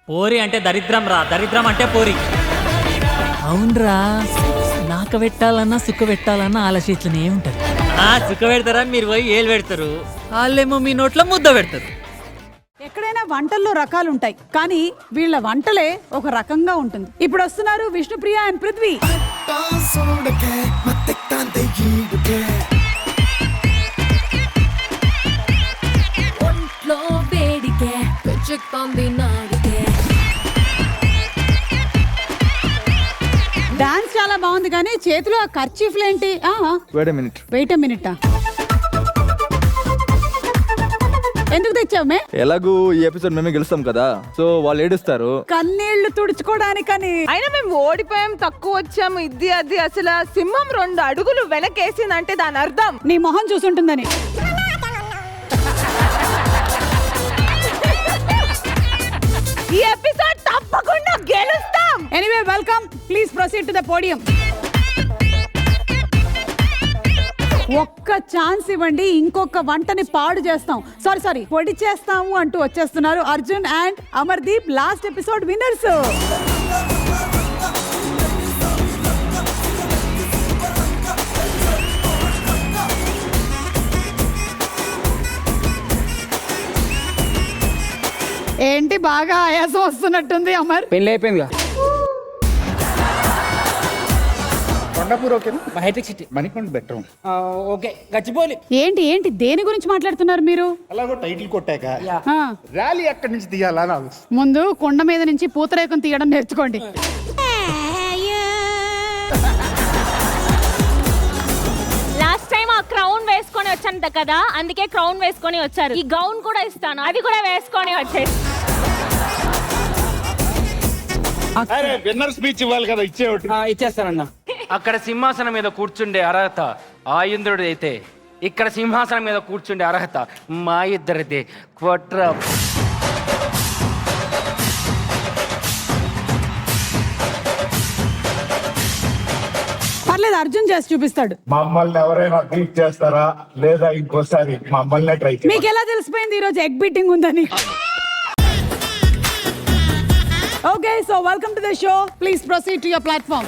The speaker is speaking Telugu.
పోరి అంటే దరిద్రం రా, దరిద్రం అంటే పోరి. అవునరా, నాక పెట్టాలన్నా సుఖ పెట్టాలన్నా ఆలోచించనే ఉంటది. సుఖ పెడతారని మీరు పోయి ఏలు పెడతారు, వాళ్ళేమో మీ నోట్లో ముద్ద పెడతారు. ఎక్కడైనా వంటల్లో రకాలు ఉంటాయి, కానీ వీళ్ళ వంటలే ఒక రకంగా ఉంటుంది. ఇప్పుడు వస్తున్నారు విష్ణుప్రియ అండ్ పృథ్వీ. డాన్స్ చాలా బాగుంది, కానీ చేతిలో ఆ కర్చీఫ్లు ఏంటి? Wait a minute. ఎందుకు తెచ్చావుమే? ఎలాగూ ఈ ఎపిసోడ్ మేమే గెలుస్తాం కదా, సో వాళ్ళు ఏడుస్తారు. కన్నీళ్లు తుడుచుకోవడానికని. అయినా మేము ఓడిపోయాం, తక్కువ వచ్చాము, ఇది అది. అసలు సింహం 2 అడుగులు వెనకేసిందంటే దాని అర్థం నీ మొహం చూసుంటుందని. ఈ ఎపిసోడ్ తప్పకుండా గెలుస్తాం. Anyway, welcome. Please proceed to the podium. ఒక్క ఛాన్స్ ఇవ్వండి, ఇంకొక వంటని పాడు చేస్తాం, సారీ పొడి చేస్తాము అంటూ వచ్చేస్తున్నారు Arjun and Amardeep, last episode winners. ఏంటి బాగా ఆయాసం వస్తున్నట్టుంది అమర్? పెళ్ళి అయిపోయిందిగా. కొండాపూర్ ఓకేనా? హైటెక్ సిటీ. మణికొండ బెటర్. ఓకే, గచ్చిపోలి. ఏంటి దేని గురించి మాట్లాడుతున్నారు మీరు? అలాగో టైటిల్ కొట్టాక ఆ, ర్యాలీ ఎక్కడి నుంచి తీయాలా అని ఆలోచిస్తాను. ముందు కొండ మీద నుంచి పూతరేకం తీయడం నేర్చుకోండి. లాస్ట్ టైం ఆ క్రౌన్ వేసుకొని వచ్చాను కదా, అందుకే క్రౌన్ వేసుకొని వచ్చారు. ఈ గౌన్ కూడా ఇస్తాను, అది కూడా వేసుకొని వచ్చేసి. అరే విన్నర్ స్పీచ్ ఇవ్వాలి కదా, ఇచ్చేవాటి. ఇచ్చేస్తానన్నా. అక్కడ సింహాసనం మీద కూర్చుండే అర్హత ఆ ఇంద్రుడి అయితే, ఇక్కడ సింహాసనం మీద కూర్చుండే అర్హత మా ఇద్దరిదే. క్వట్ర పర్లేదు, అర్జున్ చేసి చూపిస్తాడు. మమ్మల్ని ఎవరైనా బీట్ చేస్తారా లేదా ఇంకోసారి మమ్మల్ని ట్రై చేయండి. మీకు ఎలా తెలిసిపోయింది ఈరోజు ఎగ్ బీటింగ్ ఉందని? Okay, so welcome to the show. Please proceed to your platform.